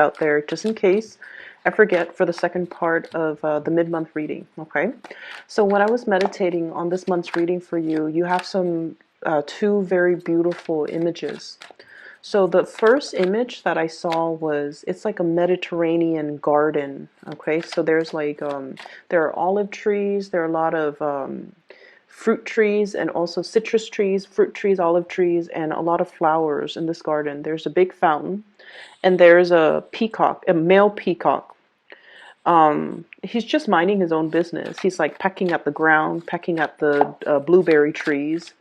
out there just in case I forget for the second part of the mid-month reading, okay? So when I was meditating on this month's reading for you, you have some two very beautiful images. So the first image that I saw was, it's like a Mediterranean garden, okay? So there's like, there are olive trees, there are a lot of fruit trees and also citrus trees, fruit trees, olive trees, and a lot of flowers in this garden. There's a big fountain, and there's a peacock, a male peacock. He's just minding his own business. He's like pecking at the ground, pecking at the blueberry trees,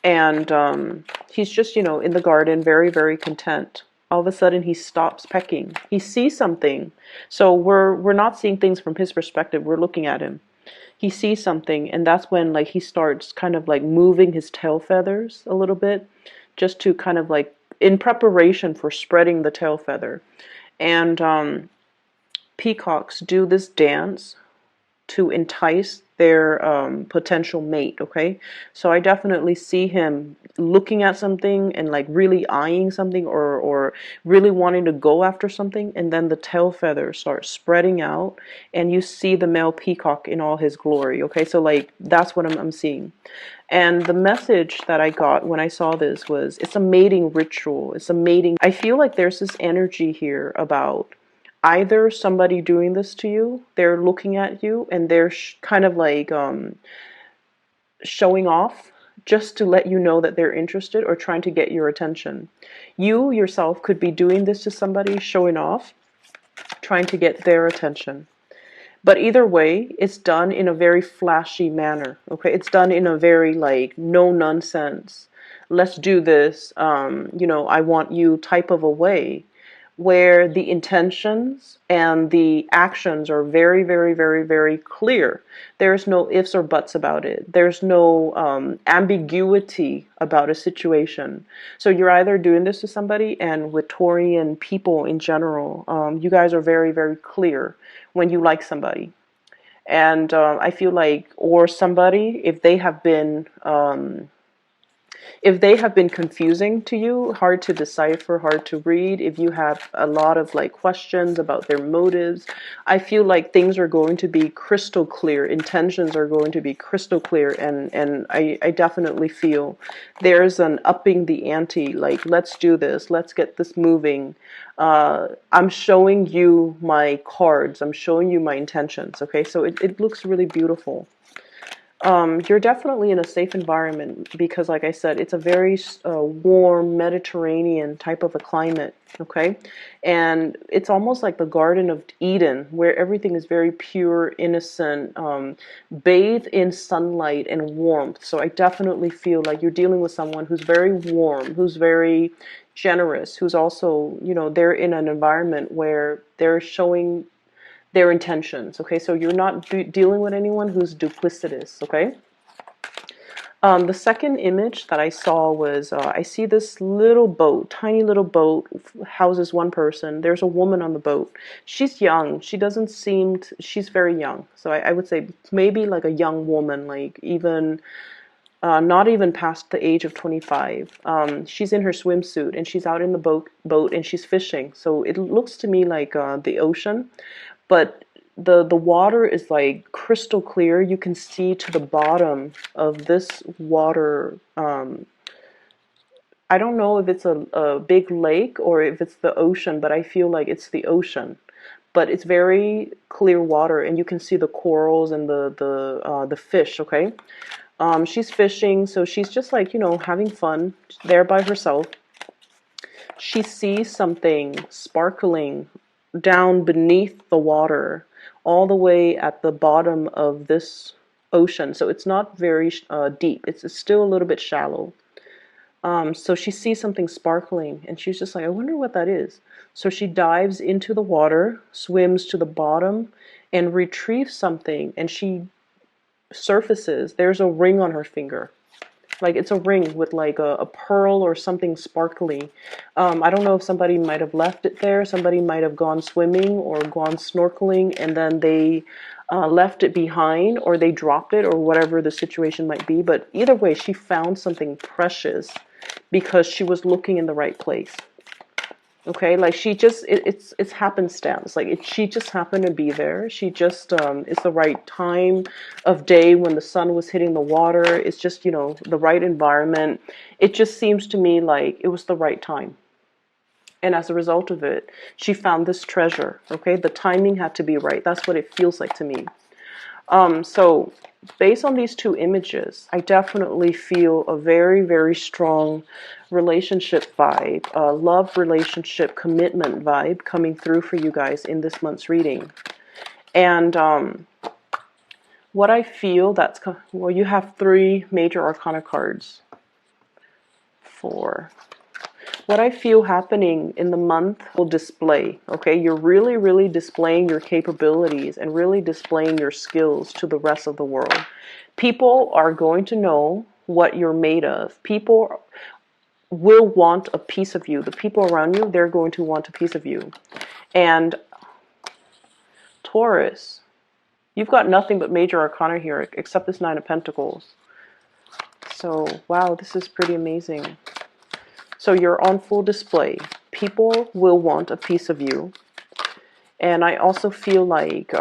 and he's just, you know, in the garden, very, very content. All of a sudden, he stops pecking. He sees something. So we're not seeing things from his perspective. We're looking at him. He sees something, and that's when like he starts kind of like moving his tail feathers a little bit, just to kind of like in preparation for spreading the tail feather. And peacocks do this dance to entice their potential mate, okay? So I definitely see him looking at something and like really eyeing something, or really wanting to go after something, and then the tail feathers start spreading out and you see the male peacock in all his glory, okay? So like that's what I'm seeing. And the message that I got when I saw this was, it's a mating ritual. It's a mating. I feel like there's this energy here about either somebody doing this to you, they're looking at you and they're kind of like showing off just to let you know that they're interested or trying to get your attention. You yourself could be doing this to somebody, showing off, trying to get their attention. But either way, it's done in a very flashy manner, okay? It's done in a very like no nonsense, let's do this, you know, I want you type of a way, where the intentions and the actions are very, very, very, very clear. There's no ifs or buts about it. There's no ambiguity about a situation. So you're either doing this to somebody, and with Taurian people in general, you guys are very, very clear when you like somebody. And I feel like, or somebody, if they have been confusing to you, hard to decipher, hard to read, if you have a lot of like questions about their motives, I feel like things are going to be crystal clear, intentions are going to be crystal clear, and I definitely feel there's an upping the ante, like let's do this, let's get this moving. I'm showing you my cards, I'm showing you my intentions, okay? So it looks really beautiful. You're definitely in a safe environment because, like I said, it's a very warm Mediterranean type of a climate, okay? And it's almost like the Garden of Eden, where everything is very pure, innocent, bathed in sunlight and warmth. So I definitely feel like you're dealing with someone who's very warm, who's very generous, who's also, you know, they're in an environment where they're showing their intentions, okay? So you're not dealing with anyone who's duplicitous, okay? The second image that I saw was, I see this little boat, tiny little boat, houses one person. There's a woman on the boat. She's young. She doesn't seem, she's very young. So I would say maybe like a young woman, like even, not even past the age of 25. She's in her swimsuit and she's out in the boat and she's fishing. So it looks to me like the ocean. But the water is like crystal clear. You can see to the bottom of this water. I don't know if it's a big lake or if it's the ocean, but I feel like it's the ocean. But it's very clear water, and you can see the corals and the fish. Okay, she's fishing, so she's just like, you know, having fun there by herself. She sees something sparkling down beneath the water, all the way at the bottom of this ocean. So it's not very deep. It's still a little bit shallow. So she sees something sparkling, and she's just like, I wonder what that is. So she dives into the water, swims to the bottom, and retrieves something, and she surfaces. There's a ring on her finger. Like it's a ring with like a pearl or something sparkly. I don't know if somebody might have left it there. Somebody might have gone swimming or gone snorkeling, and then they left it behind, or they dropped it, or whatever the situation might be. But either way, she found something precious because she was looking in the right place. Okay, like she just it's happenstance. Like she just happened to be there. She just it's the right time of day when the sun was hitting the water. It's just, you know, the right environment. It just seems to me like it was the right time. And as a result of it, she found this treasure. Okay, the timing had to be right. That's what it feels like to me. So based on these two images, I definitely feel a very, very strong relationship vibe, love relationship commitment vibe coming through for you guys in this month's reading. And what I feel well, you have 3 major arcana cards. 4. What I feel happening in the month will display, okay? You're really, really displaying your capabilities and really displaying your skills to the rest of the world. People are going to know what you're made of. People will want a piece of you. The people around you, they're going to want a piece of you. And Taurus, you've got nothing but major arcana here except this 9 of Pentacles. So, wow, this is pretty amazing. So you're on full display. People will want a piece of you. And I also feel like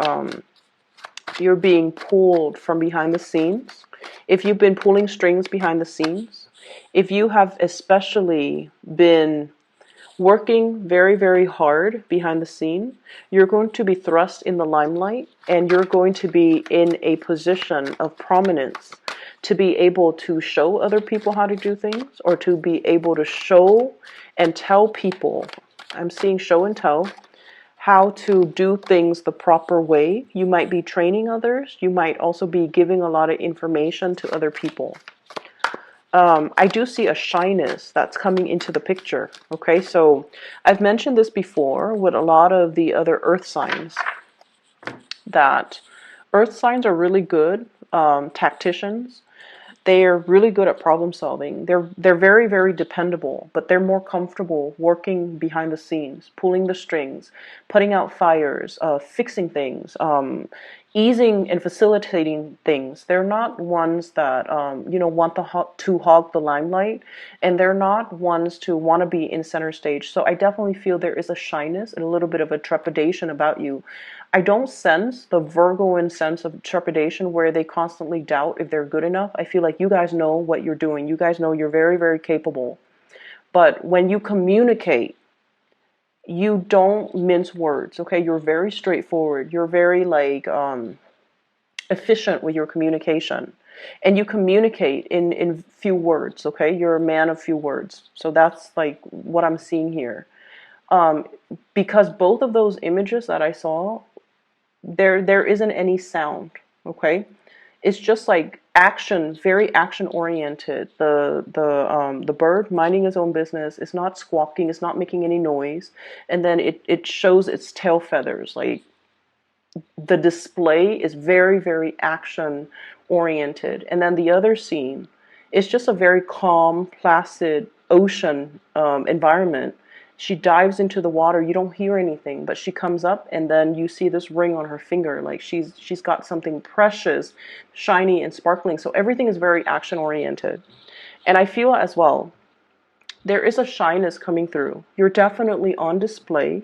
you're being pulled from behind the scenes. If you've been pulling strings behind the scenes, if you have especially been working very, very hard behind the scene, you're going to be thrust in the limelight and you're going to be in a position of prominence to be able to show other people how to do things, or to be able to show and tell people, I'm seeing show and tell, how to do things the proper way. You might be training others. You might also be giving a lot of information to other people. I do see a shyness that's coming into the picture. Okay, so I've mentioned this before with a lot of the other earth signs, that earth signs are really good tacticians. They are really good at problem solving. They're very, very dependable, but they're more comfortable working behind the scenes, pulling the strings, putting out fires, fixing things, easing and facilitating things. They're not ones that want to hog the limelight, and they're not ones to want to be in center stage. So I definitely feel there is a shyness and a little bit of a trepidation about you. I don't sense the Virgoan sense of trepidation where they constantly doubt if they're good enough. I feel like you guys know what you're doing. You guys know you're very, very capable. But when you communicate, you don't mince words, okay? You're very straightforward. You're very efficient with your communication. And you communicate in few words, okay? You're a man of few words. So that's like what I'm seeing here. Because both of those images that I saw, there isn't any sound, okay? It's just like action, very action oriented. The bird minding his own business. It's not squawking, it's not making any noise, and then it shows its tail feathers. Like, the display is very, very action oriented. And then the other scene is just a very calm, placid ocean environment. She dives into the water. You don't hear anything, but she comes up, and then you see this ring on her finger. Like she's got something precious, shiny and sparkling. So everything is very action oriented. And I feel as well, there is a shyness coming through. You're definitely on display,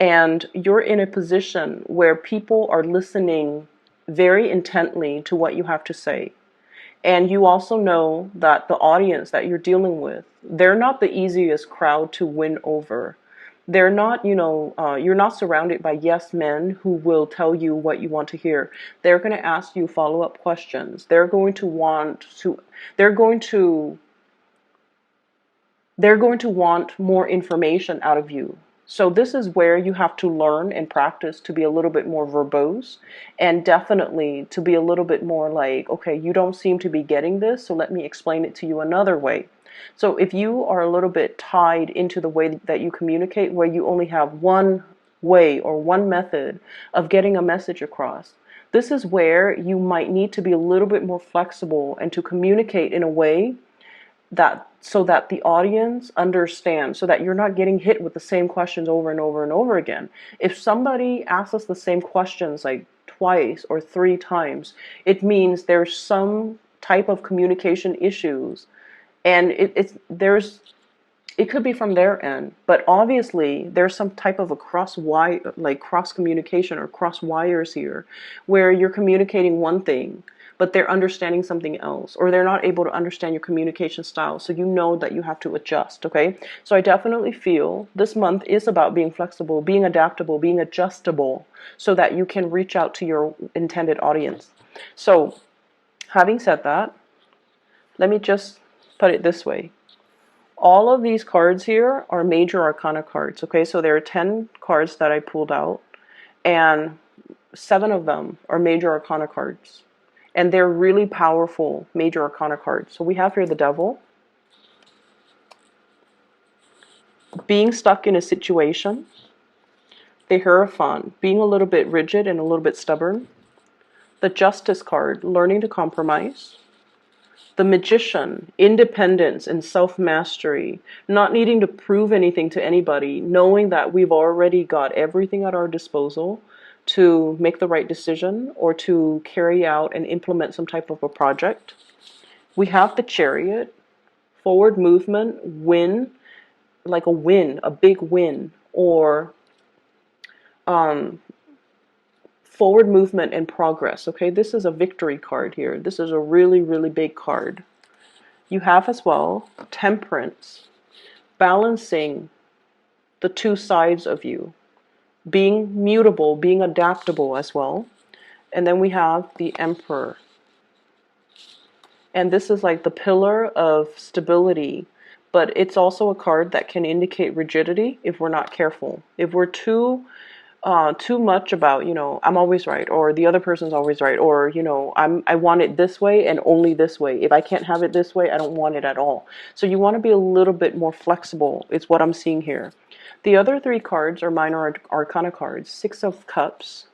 and you're in a position where people are listening very intently to what you have to say. And you also know that the audience that you're dealing with, they're not the easiest crowd to win over. They're not, you're not surrounded by yes men who will tell you what you want to hear. They're going to ask you follow-up questions. They're going to want more information out of you. So this is where you have to learn and practice to be a little bit more verbose, and definitely to be a little bit more like, okay, you don't seem to be getting this, so let me explain it to you another way. So if you are a little bit tied into the way that you communicate, where you only have one way or one method of getting a message across, this is where you might need to be a little bit more flexible and to communicate in a way that so that the audience understands, so that you're not getting hit with the same questions over and over and over again. If somebody asks us the same questions like twice or 3 times, it means there's some type of communication issues, and It could be from their end, but obviously there's some type of a cross communication or cross wires here, where you're communicating one thing, but they're understanding something else, or they're not able to understand your communication style. So you know that you have to adjust. Okay. So I definitely feel this month is about being flexible, being adaptable, being adjustable, so that you can reach out to your intended audience. So having said that, let me just put it this way. All of these cards here are major arcana cards. Okay, so there are 10 cards that I pulled out, and 7 of them are major arcana cards. And they're really powerful major arcana cards. So we have here the Devil, being stuck in a situation, the Hierophant, being a little bit rigid and a little bit stubborn, the Justice card, learning to compromise, the Magician, independence and self-mastery, not needing to prove anything to anybody, knowing that we've already got everything at our disposal to make the right decision or to carry out and implement some type of a project. We have the Chariot, forward movement, win, like a win, a big win, or forward movement and progress. Okay, this is a victory card here. This is a really, really big card. You have as well Temperance, balancing the two sides of you, being mutable, being adaptable as well. And then we have the Emperor. And this is like the pillar of stability, but it's also a card that can indicate rigidity if we're not careful. If we're too much about, I'm always right, or the other person's always right, or, I want it this way and only this way. If I can't have it this way, I don't want it at all. So you want to be a little bit more flexible, is what I'm seeing here. The other 3 cards are minor arcana cards. 6 of Cups.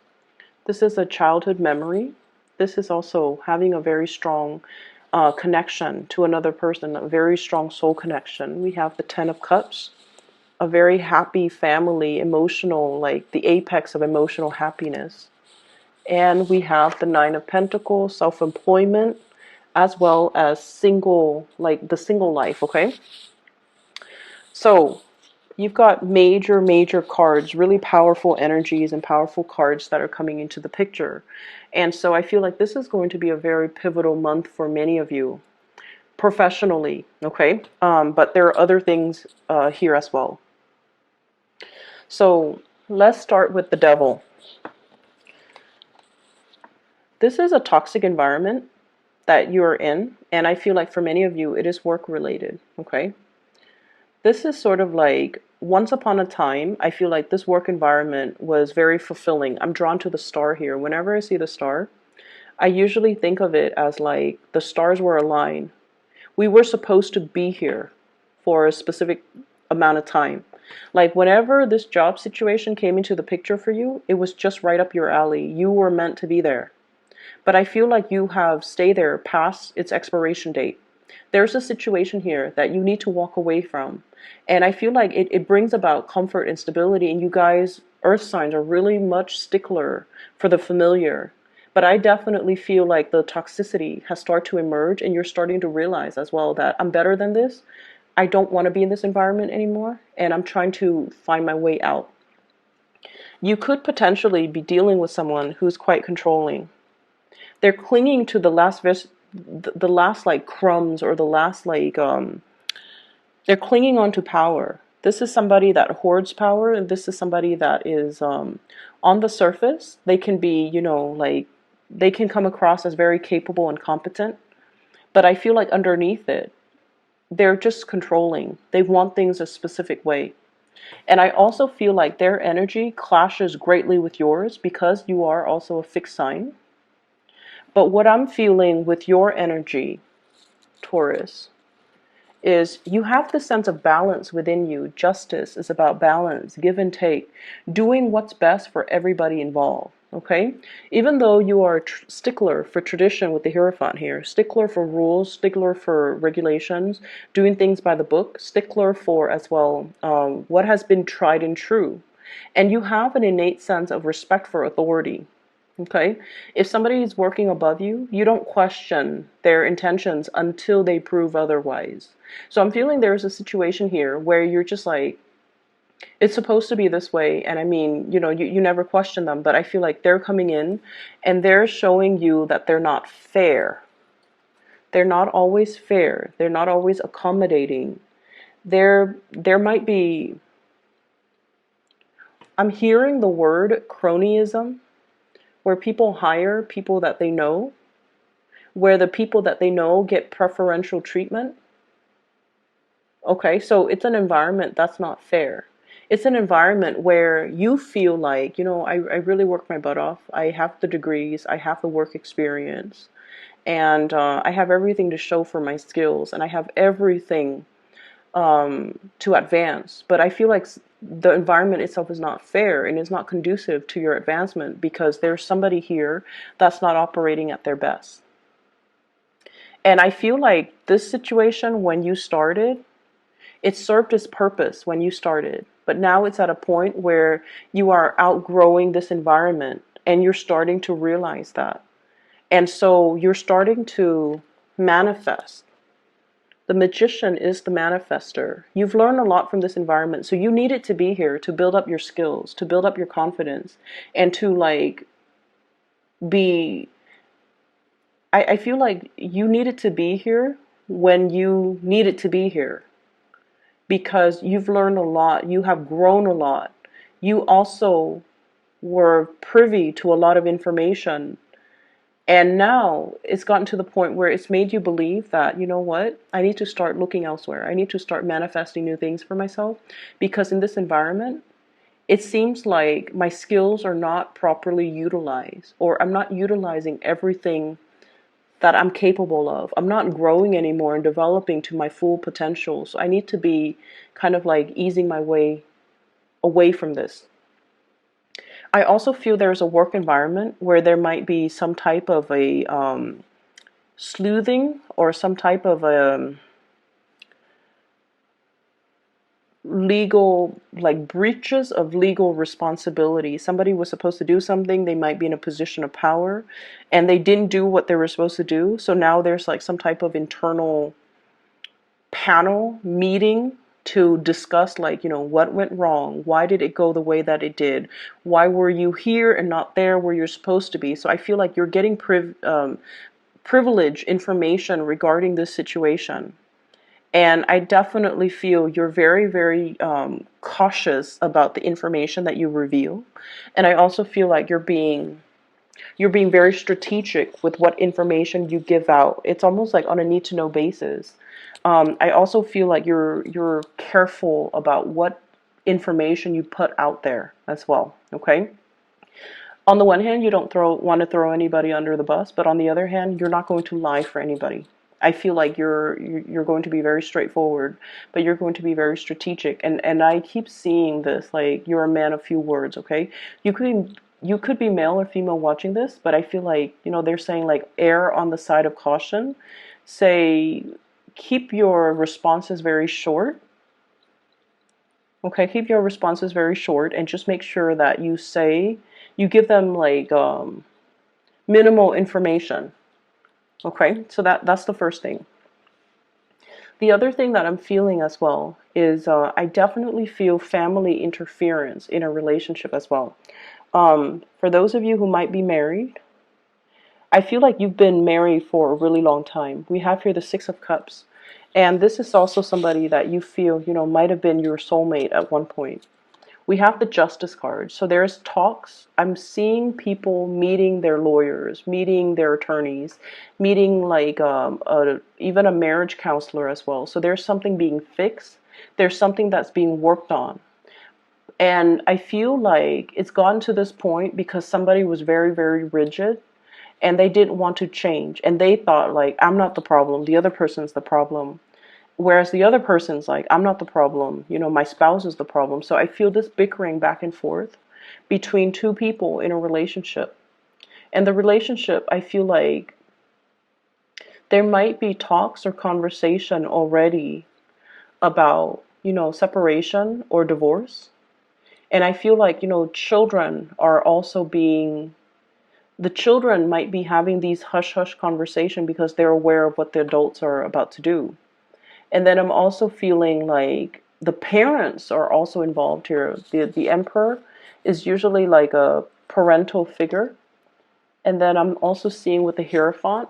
This is a childhood memory. This is also having a very strong connection to another person, a very strong soul connection. We have the 10 of Cups, a very happy family, emotional, like the apex of emotional happiness. And we have the 9 of Pentacles, self-employment, as well as single, like the single life, okay? So you've got major, major cards, really powerful energies and powerful cards that are coming into the picture. And so I feel like this is going to be a very pivotal month for many of you, professionally, okay? But there are other things here as well. So let's start with the Devil. This is a toxic environment that you're in, and I feel like for many of you, it is work related, okay? This is sort of like, once upon a time, I feel like this work environment was very fulfilling. I'm drawn to the star here. Whenever I see the star, I usually think of it as like the stars were aligned. We were supposed to be here for a specific amount of time. Like whenever this job situation came into the picture for you, it was just right up your alley. You were meant to be there. But I feel like you have stayed there past its expiration date. There's a situation here that you need to walk away from. And I feel like it brings about comfort and stability. And you guys, earth signs, are really much stickler for the familiar. But I definitely feel like the toxicity has started to emerge, and you're starting to realize as well that I'm better than this. I don't want to be in this environment anymore, and I'm trying to find my way out. You could potentially be dealing with someone who's quite controlling. They're clinging to the last like crumbs, or the last like they're clinging on to power. This is somebody that hoards power, and this is somebody that is on the surface. They can be, like they can come across as very capable and competent, but I feel like underneath it, they're just controlling. They want things a specific way. And I also feel like their energy clashes greatly with yours because you are also a fixed sign. But what I'm feeling with your energy, Taurus, is you have the sense of balance within you. Justice is about balance, give and take, doing what's best for everybody involved. Okay, even though you are a stickler for tradition with the Hierophant here, stickler for rules, stickler for regulations, doing things by the book, stickler for as well what has been tried and true, and you have an innate sense of respect for authority. Okay? If somebody is working above you, you don't question their intentions until they prove otherwise. So I'm feeling there's a situation here where you're just like, it's supposed to be this way. And I mean, you never question them, but I feel like they're coming in and they're showing you that they're not fair. They're not always fair. They're not always accommodating. There might be, I'm hearing the word cronyism, where people hire people that they know, where the people that they know get preferential treatment. Okay, so it's an environment that's not fair. It's an environment where you feel like, I really work my butt off. I have the degrees, I have the work experience, and I have everything to show for my skills, and I have everything to advance. But I feel like the environment itself is not fair and is not conducive to your advancement because there's somebody here that's not operating at their best. And I feel like this situation, when you started, it served its purpose when you started. But now it's at a point where you are outgrowing this environment and you're starting to realize that. And so you're starting to manifest. The magician is the manifester. You've learned a lot from this environment. So you need it to be here to build up your skills, to build up your confidence, and to be, I feel like you needed to be here when you needed to be here because you've learned a lot. You have grown a lot. You also were privy to a lot of information. And now it's gotten to the point where it's made you believe that, you know what, I need to start looking elsewhere. I need to start manifesting new things for myself because in this environment, it seems like my skills are not properly utilized, or I'm not utilizing everything that I'm capable of. I'm not growing anymore and developing to my full potential. So I need to be kind of like easing my way away from this. I also feel there's a work environment where there might be some type of a sleuthing or some type of a legal, like breaches of legal responsibility. Somebody was supposed to do something, they might be in a position of power, and they didn't do what they were supposed to do. So now there's like some type of internal panel meeting to discuss what went wrong, why did it go the way that it did, why were you here and not there where you're supposed to be. So I feel like you're getting privileged information regarding this situation. And I definitely feel you're very, very cautious about the information that you reveal. And I also feel like you're being very strategic with what information you give out. It's almost like on a need to know basis. I also feel like you're careful about what information you put out there as well. Okay. On the one hand, you don't want to throw anybody under the bus, but on the other hand, you're not going to lie for anybody. I feel like you're going to be very straightforward, but you're going to be very strategic. And I keep seeing this, like you're a man of few words, okay? You could be male or female watching this, but I feel like, they're saying like err on the side of caution. Say keep your responses very short. Okay, keep your responses very short and just make sure that you give them like minimal information. Okay, so that's the first thing. The other thing that I'm feeling as well is I definitely feel family interference in a relationship as well. For those of you who might be married, I feel like you've been married for a really long time. We have here the Six of Cups. And this is also somebody that you feel, might have been your soulmate at one point. We have the Justice card. So there's talks. I'm seeing people meeting their lawyers, meeting their attorneys, meeting even a marriage counselor as well. So there's something being fixed. There's something that's being worked on. And I feel like it's gotten to this point because somebody was very, very rigid and they didn't want to change. And they thought like, I'm not the problem. The other person's the problem. Whereas the other person's like, I'm not the problem. My spouse is the problem. So I feel this bickering back and forth between two people in a relationship. And the relationship, I feel like there might be talks or conversation already about, separation or divorce. And I feel like, children are also being the children might be having these hush-hush conversation because they're aware of what the adults are about to do. And then I'm also feeling like the parents are also involved here. The emperor is usually like a parental figure. And then I'm also seeing with the Hierophant,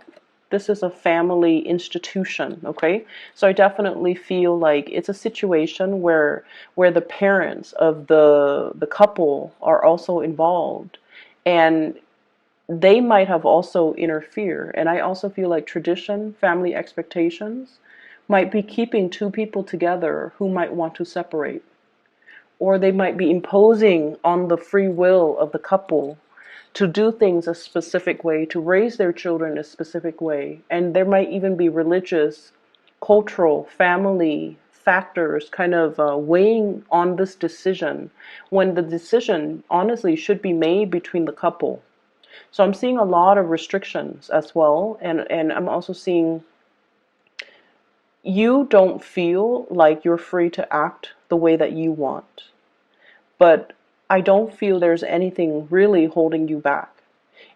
this is a family institution, okay? So I definitely feel like it's a situation where the parents of the couple are also involved. And they might have also interfered. And I also feel like tradition, family expectations might be keeping two people together who might want to separate. Or they might be imposing on the free will of the couple to do things a specific way, to raise their children a specific way. And there might even be religious, cultural, family factors kind of weighing on this decision when the decision honestly should be made between the couple. So I'm seeing a lot of restrictions as well. And I'm also seeing you don't feel like you're free to act the way that you want. But I don't feel there's anything really holding you back.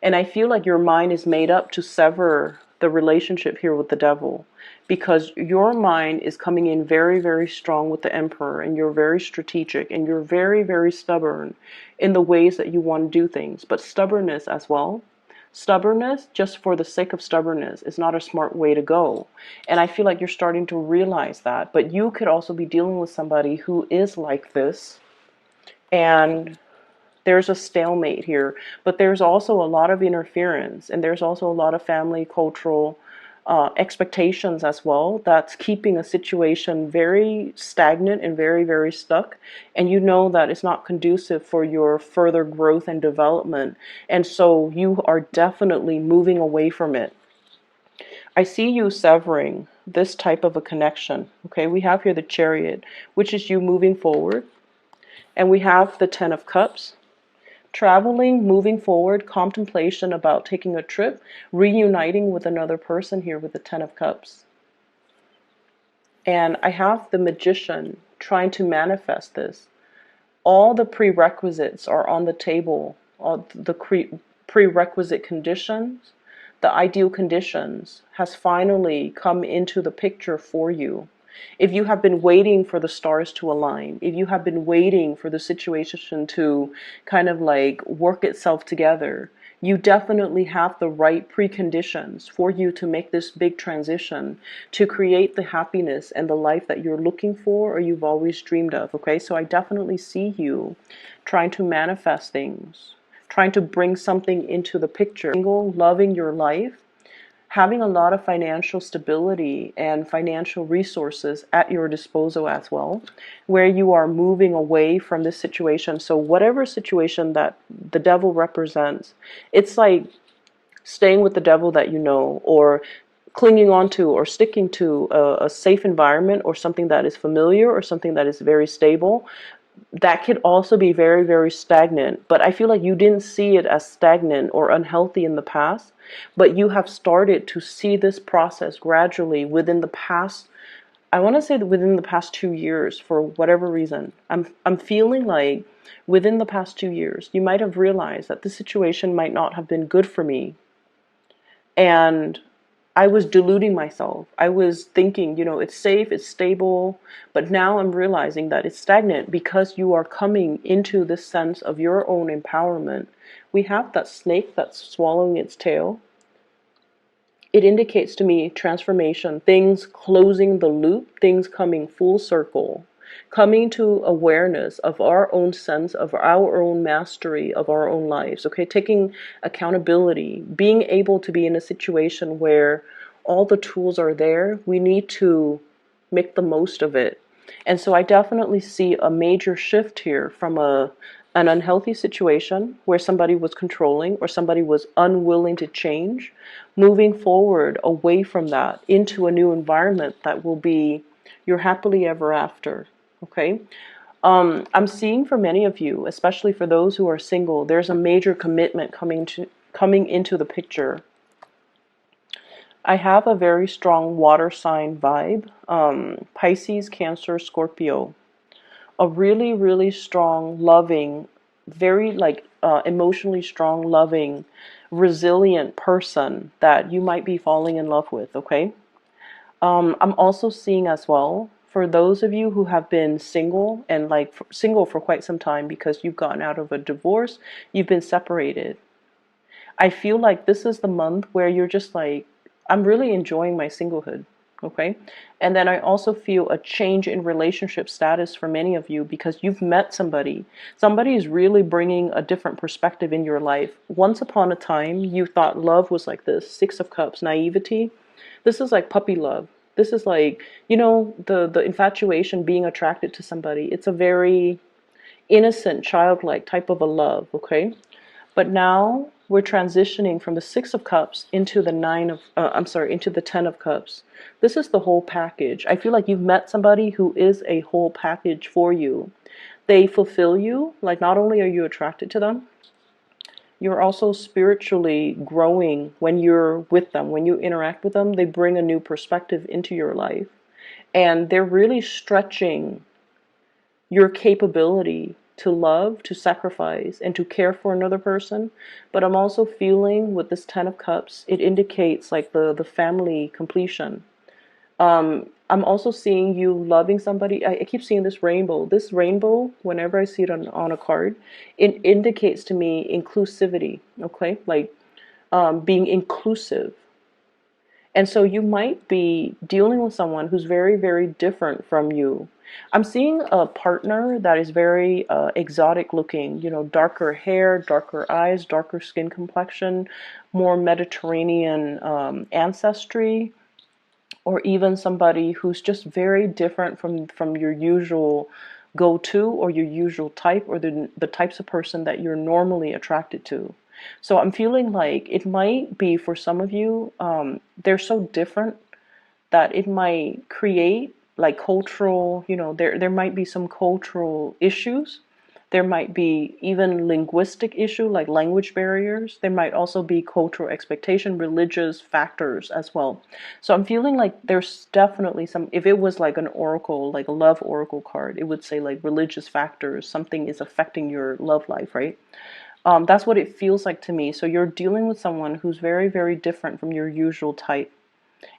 And I feel like your mind is made up to sever the relationship here with the devil, because your mind is coming in very, very strong with the emperor, and you're very strategic and you're very, very stubborn in the ways that you want to do things. But stubbornness as well. Stubbornness, just for the sake of stubbornness, is not a smart way to go. And I feel like you're starting to realize that. But you could also be dealing with somebody who is like this. And there's a stalemate here, but there's also a lot of interference, and there's also a lot of family cultural expectations as well that's keeping a situation very stagnant and very, very stuck. And you know that it's not conducive for your further growth and development. And so you are definitely moving away from it. I see you severing this type of a connection. Okay, we have here the Chariot, which is you moving forward. And we have the Ten of Cups. Traveling, moving forward, contemplation about taking a trip, reuniting with another person here with the Ten of Cups. And I have the Magician trying to manifest this. All the prerequisites are on the table, all the prerequisite conditions, the ideal conditions has finally come into the picture for you. If you have been waiting for the stars to align, if you have been waiting for the situation to kind of like work itself together, you definitely have the right preconditions for you to make this big transition, to create the happiness and the life that you're looking for or you've always dreamed of. Okay, so I definitely see you trying to manifest things, trying to bring something into the picture. Single, loving your life, having a lot of financial stability and financial resources at your disposal as well, where you are moving away from this situation. So whatever situation that the devil represents, it's like staying with the devil that you know, or clinging on to or sticking to a safe environment or something that is familiar or something that is very stable. That could also be very, very stagnant. But I feel like you didn't see it as stagnant or unhealthy in the past, but you have started to see this process gradually within the past, I want to say within the past 2 years, for whatever reason. I'm feeling like within the past 2 years, you might have realized that this situation might not have been good for me. And I was deluding myself. I was thinking, it's safe, it's stable, but now I'm realizing that it's stagnant because you are coming into this sense of your own empowerment. We have that snake that's swallowing its tail. It indicates to me transformation, things closing the loop, things coming full circle, coming to awareness of our own sense of our own mastery of our own lives. Okay, taking accountability, being able to be in a situation where all the tools are there. We need to make the most of it. And so I definitely see a major shift here from an unhealthy situation where somebody was controlling or somebody was unwilling to change, moving forward away from that into a new environment that will be your happily ever after. Okay. I'm seeing for many of you, especially for those who are single, there's a major commitment coming into the picture. I have a very strong water sign vibe, Pisces, Cancer, Scorpio. A really, really strong, loving, very like emotionally strong, loving, resilient person that you might be falling in love with, okay? I'm also seeing as well, for those of you who have been single and like single for quite some time because you've gotten out of a divorce, you've been separated. I feel like this is the month where you're just like, I'm really enjoying my singlehood. Okay. And then I also feel a change in relationship status for many of you because you've met somebody. Somebody is really bringing a different perspective in your life. Once upon a time, you thought love was like this Six of Cups, naivety. This is like puppy love. This is like, the infatuation, being attracted to somebody. It's a very innocent, childlike type of a love, okay? But now we're transitioning from the Six of Cups into the into the Ten of Cups. This is the whole package. I feel like you've met somebody who is a whole package for you. They fulfill you. Like, not only are you attracted to them, you're also spiritually growing when you're with them. When you interact with them, they bring a new perspective into your life. And they're really stretching your capability to love, to sacrifice, and to care for another person. But I'm also feeling with this Ten of Cups, it indicates like the family completion. I'm also seeing you loving somebody. I keep seeing this rainbow. This rainbow, whenever I see it on a card, it indicates to me inclusivity, okay? Like being inclusive. And so you might be dealing with someone who's very, very different from you. I'm seeing a partner that is very exotic looking, darker hair, darker eyes, darker skin complexion, more Mediterranean ancestry, or even somebody who's just very different from your usual go-to or your usual type, or the types of person that you're normally attracted to. So I'm feeling like it might be for some of you, they're so different that it might create like cultural, there might be some cultural issues. There might be even linguistic issue like language barriers. There might also be cultural expectation, religious factors as well. So I'm feeling like there's definitely some, if it was like an oracle, like a love oracle card, it would say like religious factors, something is affecting your love life, right? That's what it feels like to me. So you're dealing with someone who's very, very different from your usual type.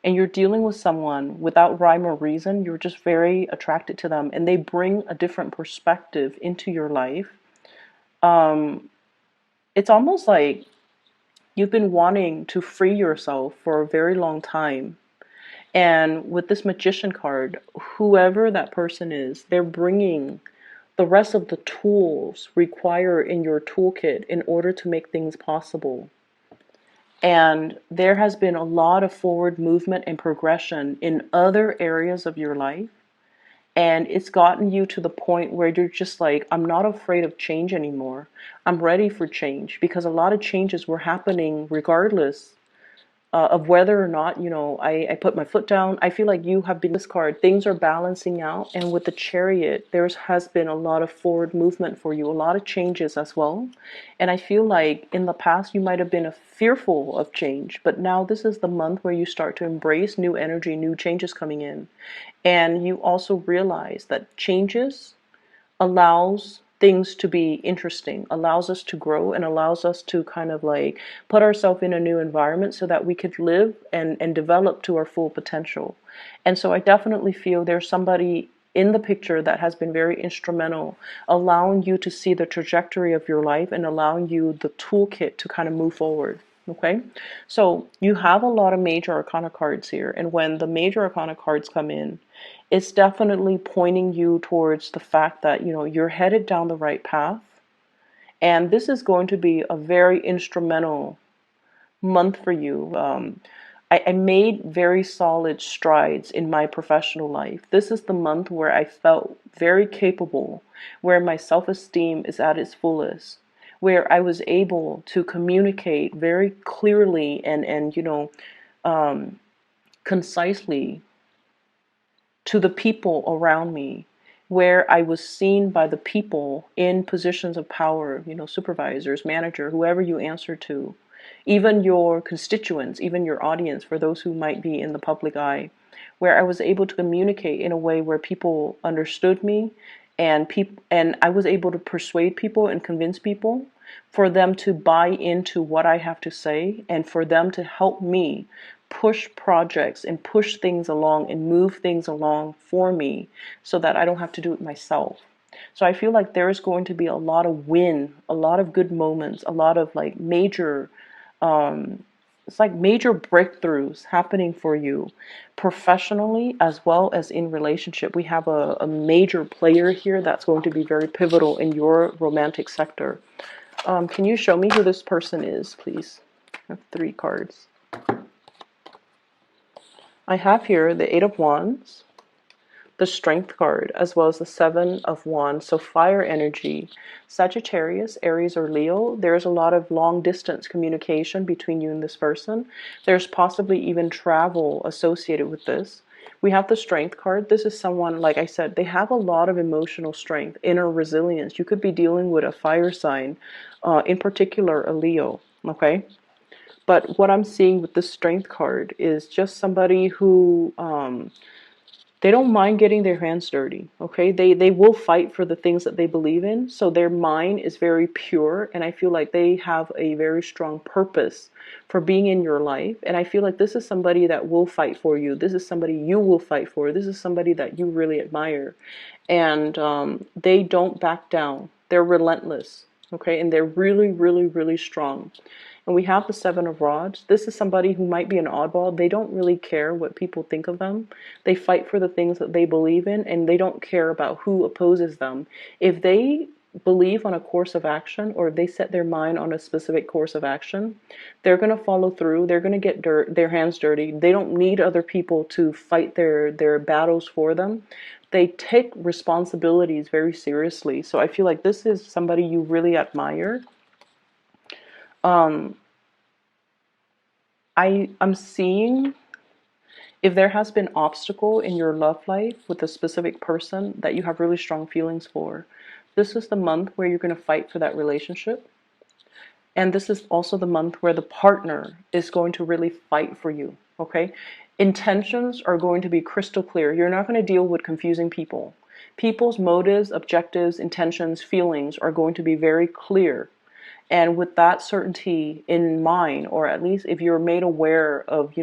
And you're dealing with someone without rhyme or reason. You're just very attracted to them, and they bring a different perspective into your life. It's almost like you've been wanting to free yourself for a very long time. And with this Magician card, whoever that person is, they're bringing the rest of the tools required in your toolkit in order to make things possible. And there has been a lot of forward movement and progression in other areas of your life. And it's gotten you to the point where you're just like, I'm not afraid of change anymore. I'm ready for change, because a lot of changes were happening regardless of whether or not, I put my foot down. I feel like you have been this card. Things are balancing out. And with the Chariot, there has been a lot of forward movement for you, a lot of changes as well. And I feel like in the past, you might have been fearful of change. But now this is the month where you start to embrace new energy, new changes coming in. And you also realize that changes allows things to be interesting, allows us to grow, and allows us to kind of like put ourselves in a new environment so that we could live and develop to our full potential. And so I definitely feel there's somebody in the picture that has been very instrumental, allowing you to see the trajectory of your life and allowing you the toolkit to kind of move forward. Okay, so you have a lot of major arcana cards here, and when the major arcana cards come in, it's definitely pointing you towards the fact that you're headed down the right path, and this is going to be a very instrumental month for you. I made very solid strides in my professional life. This is the month where I felt very capable, where my self-esteem is at its fullest, where I was able to communicate very clearly and concisely to the people around me, where I was seen by the people in positions of power, supervisors, manager, whoever you answer to, even your constituents, even your audience, for those who might be in the public eye, where I was able to communicate in a way where people understood me and I was able to persuade people and convince people for them to buy into what I have to say, and for them to help me push projects and push things along and move things along for me so that I don't have to do it myself. So I feel like there is going to be a lot of a lot of good moments, a lot of like major it's like major breakthroughs happening for you professionally as well as in relationship. We have a major player here that's going to be very pivotal in your romantic sector. Can you show me who this person is, please? I have 3 cards. I have here the 8 of Wands, the Strength card, as well as the 7 of Wands. So fire energy, Sagittarius, Aries, or Leo. There's a lot of long distance communication between you and this person. There's possibly even travel associated with this. We have the Strength card. This is someone, like I said, they have a lot of emotional strength, inner resilience. You could be dealing with a fire sign, in particular a Leo, okay? But what I'm seeing with the Strength card is just somebody who they don't mind getting their hands dirty, okay? They will fight for the things that they believe in, so their mind is very pure, and I feel like they have a very strong purpose for being in your life, and I feel like this is somebody that will fight for you. This is somebody you will fight for. This is somebody that you really admire, and they don't back down. They're relentless, okay? And they're really, really, really strong. And we have the 7 of Rods. This is somebody who might be an oddball. They don't really care what people think of them. They fight for the things that they believe in, and they don't care about who opposes them. If they believe on a course of action, or if they set their mind on a specific course of action, they're going to follow through. They're going to get their hands dirty. They don't need other people to fight their battles for them. They take responsibilities very seriously. So I feel like this is somebody you really admire. I'm seeing if there has been obstacle in your love life with a specific person that you have really strong feelings for, this is the month where you're going to fight for that relationship. And this is also the month where the partner is going to really fight for you, okay? Intentions are going to be crystal clear. You're not going to deal with confusing people. People's motives, objectives, intentions, feelings are going to be very clear. And with that certainty in mind, or at least if you're made aware of,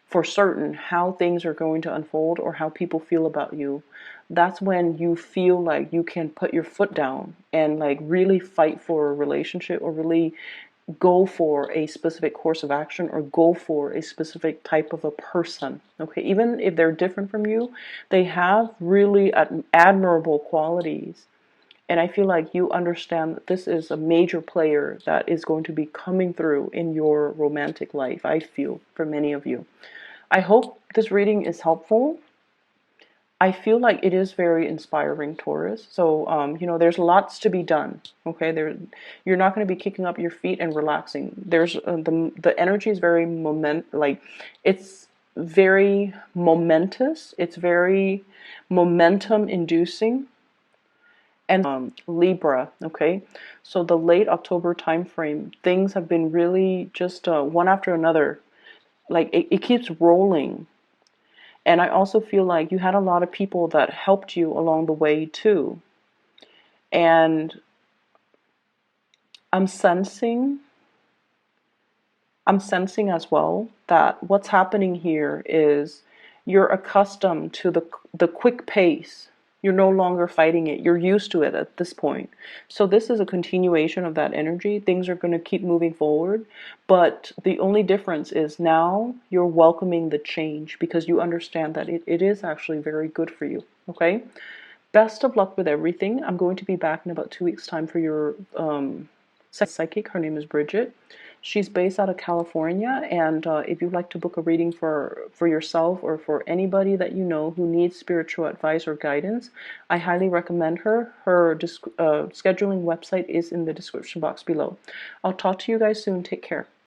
for certain how things are going to unfold or how people feel about you, that's when you feel like you can put your foot down and like really fight for a relationship, or really go for a specific course of action, or go for a specific type of a person. Okay, even if they're different from you, they have really admirable qualities. And I feel like you understand that this is a major player that is going to be coming through in your romantic life, I feel, for many of you. I hope this reading is helpful. I feel like it is very inspiring, Taurus. So, there's lots to be done. Okay, you're not going to be kicking up your feet and relaxing. There's the energy is very it's very momentous. It's very momentum inducing. And Libra, okay, so the late October time frame, things have been really just one after another. Like it keeps rolling. And I also feel like you had a lot of people that helped you along the way too. And I'm sensing as well that what's happening here is you're accustomed to the quick pace. You're no longer fighting it. You're used to it at this point. So this is a continuation of that energy. Things are going to keep moving forward. But the only difference is now you're welcoming the change because you understand that it is actually very good for you. Okay? Best of luck with everything. I'm going to be back in about 2 weeks' time for your psychic. Her name is Bridget. She's based out of California, and if you'd like to book a reading for yourself or for anybody that you know who needs spiritual advice or guidance, I highly recommend her. Her scheduling website is in the description box below. I'll talk to you guys soon. Take care.